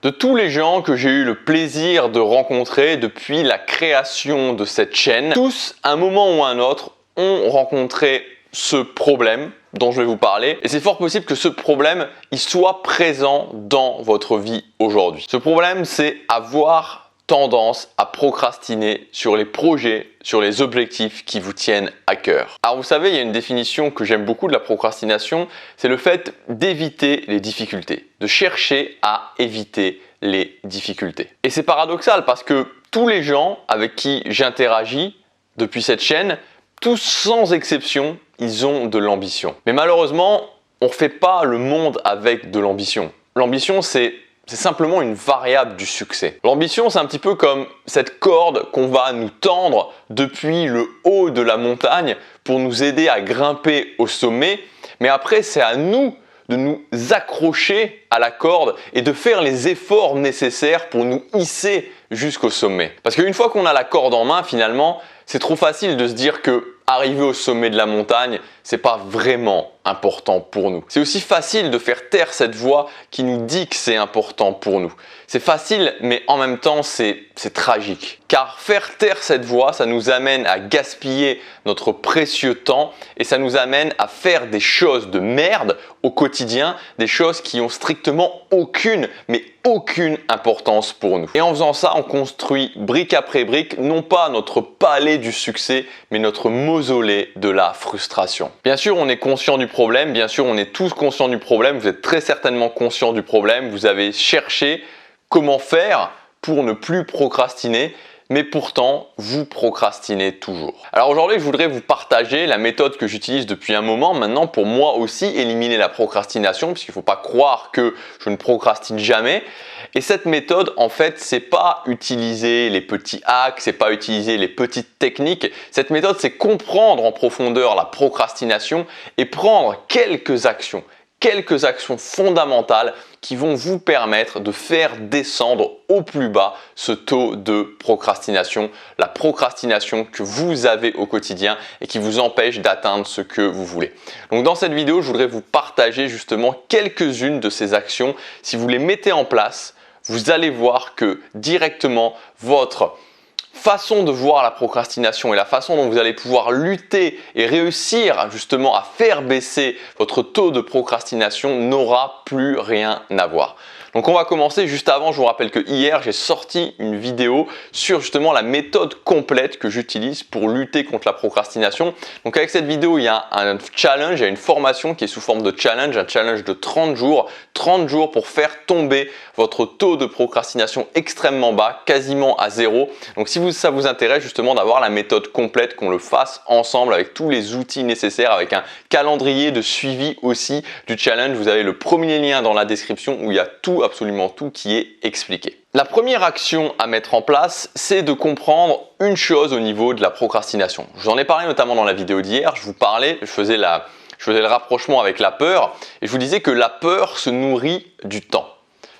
De tous les gens que j'ai eu le plaisir de rencontrer depuis la création de cette chaîne, tous, à un moment ou à un autre, ont rencontré ce problème dont je vais vous parler. Et c'est fort possible que ce problème, il soit présent dans votre vie aujourd'hui. Ce problème, c'est avoir tendance à procrastiner sur les projets, sur les objectifs qui vous tiennent à cœur. Alors vous savez, il y a une définition que j'aime beaucoup de la procrastination, c'est le fait d'éviter les difficultés, de chercher à éviter les difficultés. Et c'est paradoxal parce que tous les gens avec qui j'interagis depuis cette chaîne, tous sans exception, ils ont de l'ambition. Mais malheureusement, on ne fait pas le monde avec de l'ambition. L'ambition, c'est simplement une variable du succès. L'ambition, c'est un petit peu comme cette corde qu'on va nous tendre depuis le haut de la montagne pour nous aider à grimper au sommet. Mais après, c'est à nous de nous accrocher à la corde et de faire les efforts nécessaires pour nous hisser jusqu'au sommet. Parce qu'une fois qu'on a la corde en main, finalement, c'est trop facile de se dire que arriver au sommet de la montagne, c'est pas vraiment important pour nous. C'est aussi facile de faire taire cette voix qui nous dit que c'est important pour nous. C'est facile, mais en même temps, c'est tragique. Car faire taire cette voix, ça nous amène à gaspiller notre précieux temps et ça nous amène à faire des choses de merde au quotidien, des choses qui ont strictement aucune importance pour nous. Et en faisant ça, on construit brique après brique, non pas notre palais du succès, mais notre mausolée de la frustration. Bien sûr, on est conscient du problème, bien sûr, on est tous conscients du problème, vous êtes très certainement conscient du problème, vous avez cherché comment faire pour ne plus procrastiner, mais pourtant, vous procrastinez toujours. Alors aujourd'hui, je voudrais vous partager la méthode que j'utilise depuis un moment maintenant pour moi aussi éliminer la procrastination, puisqu'il ne faut pas croire que je ne procrastine jamais. Et cette méthode, en fait, c'est pas utiliser les petits hacks, c'est pas utiliser les petites techniques. Cette méthode, c'est comprendre en profondeur la procrastination et prendre quelques actions fondamentales qui vont vous permettre de faire descendre au plus bas ce taux de procrastination, la procrastination que vous avez au quotidien et qui vous empêche d'atteindre ce que vous voulez. Donc dans cette vidéo, je voudrais vous partager justement quelques-unes de ces actions. Si vous les mettez en place, vous allez voir que directement votre façon de voir la procrastination et la façon dont vous allez pouvoir lutter et réussir justement à faire baisser votre taux de procrastination n'aura plus rien à voir. Donc on va commencer. Juste avant, je vous rappelle que hier j'ai sorti une vidéo sur justement la méthode complète que j'utilise pour lutter contre la procrastination. Donc avec cette vidéo, il y a un challenge, il y a une formation qui est sous forme de challenge, un challenge de 30 jours pour faire tomber votre taux de procrastination extrêmement bas, quasiment à zéro. Donc si ça vous intéresse justement d'avoir la méthode complète, qu'on le fasse ensemble avec tous les outils nécessaires, avec un calendrier de suivi aussi du challenge, vous avez le premier lien dans la description où il y a absolument tout qui est expliqué. La première action à mettre en place, c'est de comprendre une chose au niveau de la procrastination. Je vous en ai parlé notamment dans la vidéo d'hier, je faisais le rapprochement avec la peur et je vous disais que la peur se nourrit du temps.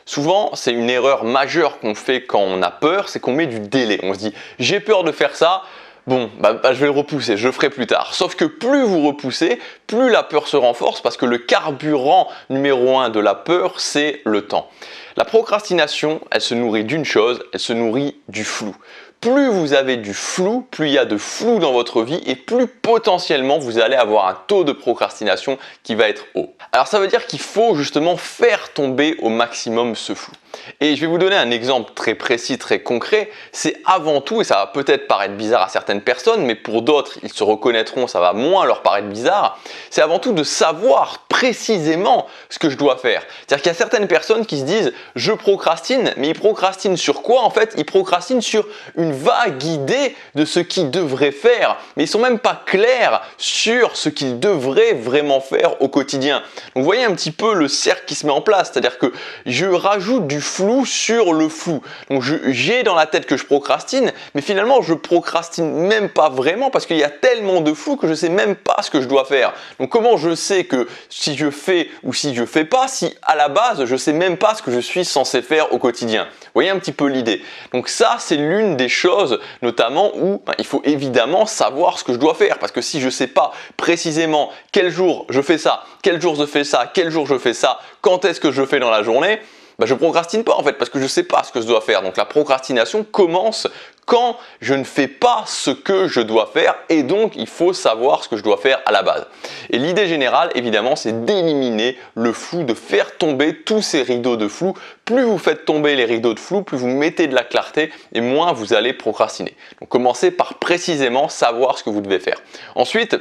Souvent, c'est une erreur majeure qu'on fait quand on a peur, c'est qu'on met du délai. On se dit « j'ai peur de faire ça ». Bon, je vais le repousser, je le ferai plus tard. Sauf que plus vous repoussez, plus la peur se renforce parce que le carburant numéro 1 de la peur, c'est le temps. La procrastination, elle se nourrit d'une chose, elle se nourrit du flou. Plus vous avez du flou, plus il y a de flou dans votre vie et plus potentiellement vous allez avoir un taux de procrastination qui va être haut. Alors ça veut dire qu'il faut justement faire tomber au maximum ce flou. Et je vais vous donner un exemple très précis, très concret. C'est avant tout, et ça va peut-être paraître bizarre à certaines personnes, mais pour d'autres, ils se reconnaîtront, ça va moins leur paraître bizarre. C'est avant tout de savoir précisément ce que je dois faire. C'est-à-dire qu'il y a certaines personnes qui se disent « je procrastine », mais ils procrastinent sur quoi en fait? Ils procrastinent sur une vague idée de ce qu'ils devraient faire, mais ils sont même pas clairs sur ce qu'ils devraient vraiment faire au quotidien. Donc vous voyez un petit peu le cercle qui se met en place, c'est-à-dire que je rajoute du flou sur le flou. Donc j'ai dans la tête que je procrastine, mais finalement je procrastine même pas vraiment parce qu'il y a tellement de flou que je sais même pas ce que je dois faire. Donc comment je sais que si je fais ou si je fais pas, si à la base je sais même pas ce que je suis censé faire au quotidien? Vous voyez un petit peu l'idée. Donc ça, c'est l'une des choses notamment où il faut évidemment savoir ce que je dois faire, parce que si je sais pas précisément quel jour je fais ça, quel jour je fais ça, quel jour je fais ça, quand est-ce que je fais dans la journée, je procrastine pas en fait parce que je sais pas ce que je dois faire. Donc la procrastination commence quand je ne fais pas ce que je dois faire et donc il faut savoir ce que je dois faire à la base. Et l'idée générale évidemment c'est d'éliminer le flou, de faire tomber tous ces rideaux de flou. Plus vous faites tomber les rideaux de flou, plus vous mettez de la clarté et moins vous allez procrastiner. Donc commencez par précisément savoir ce que vous devez faire. Ensuite,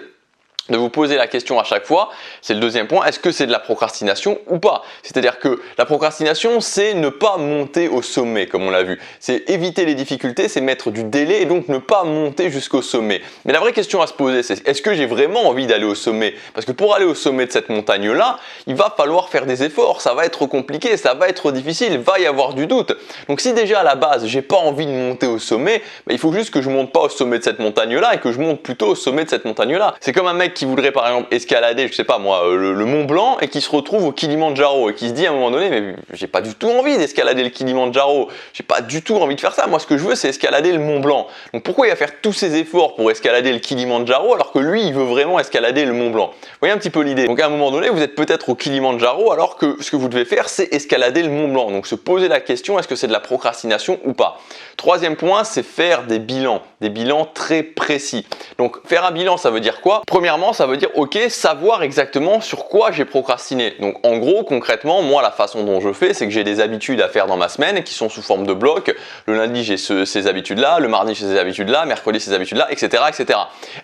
de vous poser la question à chaque fois, c'est le deuxième point, est-ce que c'est de la procrastination ou pas? C'est-à-dire que la procrastination, c'est ne pas monter au sommet, comme on l'a vu. C'est éviter les difficultés, c'est mettre du délai et donc ne pas monter jusqu'au sommet. Mais la vraie question à se poser, c'est est-ce que j'ai vraiment envie d'aller au sommet? Parce que pour aller au sommet de cette montagne-là, il va falloir faire des efforts, ça va être compliqué, ça va être difficile, il va y avoir du doute. Donc si déjà à la base, j'ai pas envie de monter au sommet, il faut juste que je monte pas au sommet de cette montagne-là et que je monte plutôt au sommet de cette montagne-là. C'est comme un mec qui voudrait par exemple escalader, je sais pas moi, le Mont Blanc et qui se retrouve au Kilimandjaro et qui se dit à un moment donné mais j'ai pas du tout envie d'escalader le Kilimandjaro, j'ai pas du tout envie de faire ça, moi ce que je veux c'est escalader le Mont Blanc. Donc pourquoi il va faire tous ces efforts pour escalader le Kilimandjaro alors que lui il veut vraiment escalader le Mont Blanc? Vous voyez un petit peu l'idée. Donc à un moment donné vous êtes peut-être au Kilimandjaro alors que ce que vous devez faire c'est escalader le Mont Blanc. Donc se poser la question est-ce que c'est de la procrastination ou pas? Troisième point c'est faire des bilans très précis. Donc faire un bilan ça veut dire quoi? Premièrement ça veut dire ok, savoir exactement sur quoi j'ai procrastiné. Donc en gros concrètement moi la façon dont je fais c'est que j'ai des habitudes à faire dans ma semaine qui sont sous forme de blocs. Le lundi j'ai ces habitudes là, le mardi j'ai ces habitudes là, mercredi ces habitudes là, etc.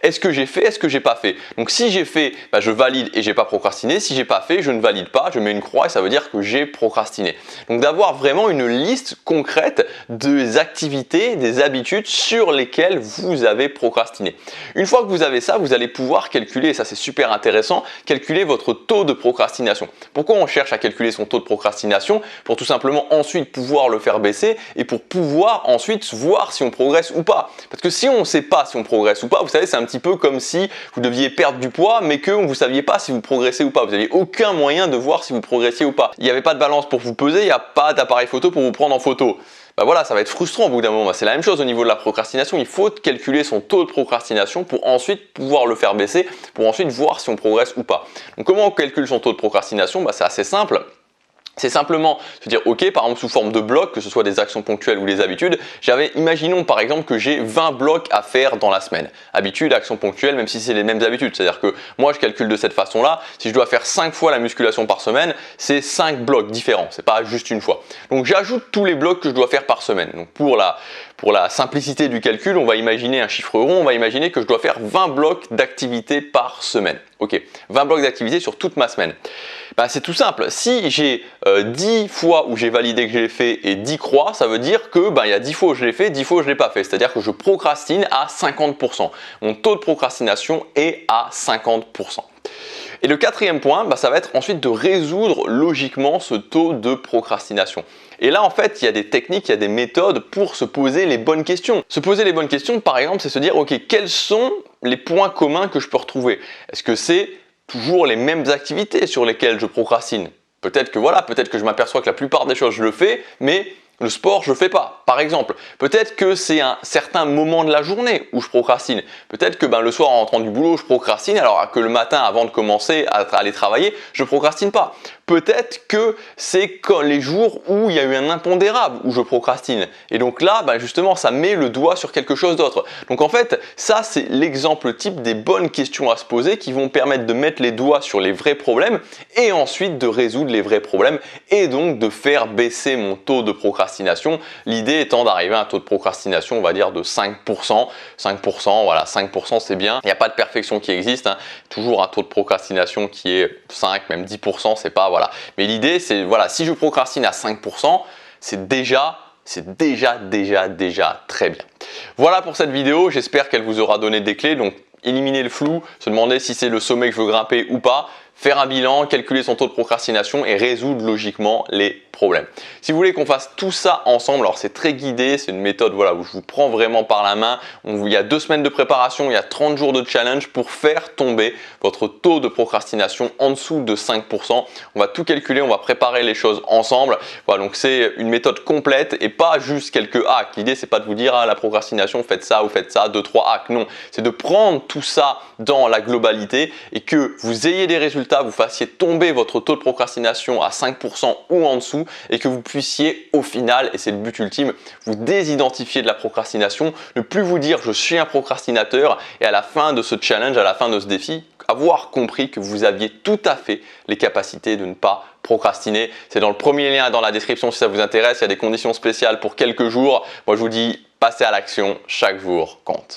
Est-ce que j'ai fait, est-ce que j'ai pas fait? Donc si j'ai fait, je valide et j'ai pas procrastiné. Si j'ai pas fait, je ne valide pas, je mets une croix et ça veut dire que j'ai procrastiné. Donc d'avoir vraiment une liste concrète des activités, des habitudes sur lesquelles vous avez procrastiné. Une fois que vous avez ça, vous allez pouvoir calculer, et ça c'est super intéressant, calculer votre taux de procrastination. Pourquoi on cherche à calculer son taux de procrastination? Pour tout simplement ensuite pouvoir le faire baisser et pour pouvoir ensuite voir si on progresse ou pas. Parce que si on ne sait pas si on progresse ou pas, vous savez c'est un petit peu comme si vous deviez perdre du poids mais que vous ne saviez pas si vous progressez ou pas. Vous n'aviez aucun moyen de voir si vous progressiez ou pas. Il n'y avait pas de balance pour vous peser, il n'y a pas d'appareil photo pour vous prendre en photo. Voilà, ça va être frustrant au bout d'un moment. C'est la même chose au niveau de la procrastination. Il faut calculer son taux de procrastination pour ensuite pouvoir le faire baisser, pour ensuite voir si on progresse ou pas. Donc comment on calcule son taux de procrastination? C'est assez simple. C'est simplement se dire ok, par exemple sous forme de blocs, que ce soit des actions ponctuelles ou des habitudes, imaginons par exemple que j'ai 20 blocs à faire dans la semaine. Habitudes, actions ponctuelles, même si c'est les mêmes habitudes. C'est-à-dire que moi je calcule de cette façon-là, si je dois faire 5 fois la musculation par semaine, c'est 5 blocs différents, c'est pas juste une fois. Donc j'ajoute tous les blocs que je dois faire par semaine. Donc pour la simplicité du calcul, on va imaginer un chiffre rond, on va imaginer que je dois faire 20 blocs d'activité par semaine. Ok, 20 blocs d'activité sur toute ma semaine. C'est tout simple, si j'ai 10 fois où j'ai validé que je l'ai fait et 10 croix, ça veut dire que il y a 10 fois où je l'ai fait, 10 fois où je ne l'ai pas fait. C'est-à-dire que je procrastine à 50%. Mon taux de procrastination est à 50%. Et le quatrième point, ça va être ensuite de résoudre logiquement ce taux de procrastination. Et là, en fait, il y a des techniques, il y a des méthodes pour se poser les bonnes questions. Se poser les bonnes questions, par exemple, c'est se dire, ok, quels sont les points communs que je peux retrouver? Est-ce que c'est toujours les mêmes activités sur lesquelles je procrastine? Peut-être que je m'aperçois que la plupart des choses je le fais, mais le sport, je ne le fais pas. Par exemple, peut-être que c'est un certain moment de la journée où je procrastine. Peut-être que le soir en rentrant du boulot, je procrastine alors que le matin avant de commencer à aller travailler, je ne procrastine pas. Peut-être que c'est les jours où il y a eu un impondérable où je procrastine. Et donc là, justement, ça met le doigt sur quelque chose d'autre. Donc en fait, ça c'est l'exemple type des bonnes questions à se poser qui vont permettre de mettre les doigts sur les vrais problèmes et ensuite de résoudre les vrais problèmes et donc de faire baisser mon taux de procrastination. L'idée étant d'arriver à un taux de procrastination, on va dire de 5%. 5%, voilà, 5% c'est bien. Il n'y a pas de perfection qui existe. Toujours un taux de procrastination qui est 5, même 10%, c'est pas, voilà. Mais l'idée c'est, si je procrastine à 5%, c'est déjà très bien. Voilà pour cette vidéo, j'espère qu'elle vous aura donné des clés. Donc éliminer le flou, se demander si c'est le sommet que je veux grimper ou pas, faire un bilan, calculer son taux de procrastination et résoudre logiquement les problèmes. Si vous voulez qu'on fasse tout ça ensemble, alors c'est très guidé, c'est une méthode où je vous prends vraiment par la main. Il y a 2 semaines de préparation, il y a 30 jours de challenge pour faire tomber votre taux de procrastination en dessous de 5%. On va tout calculer, on va préparer les choses ensemble. Voilà, donc c'est une méthode complète et pas juste quelques hacks. L'idée c'est pas de vous dire la procrastination, faites ça ou faites ça, 2-3 hacks. Non, c'est de prendre tout ça dans la globalité et que vous ayez des résultats résultat, vous fassiez tomber votre taux de procrastination à 5% ou en dessous et que vous puissiez au final, et c'est le but ultime, vous désidentifier de la procrastination, ne plus vous dire je suis un procrastinateur et à la fin de ce challenge, à la fin de ce défi, avoir compris que vous aviez tout à fait les capacités de ne pas procrastiner. C'est dans le premier lien dans la description si ça vous intéresse. Il y a des conditions spéciales pour quelques jours. Moi, je vous dis, passez à l'action. Chaque jour compte.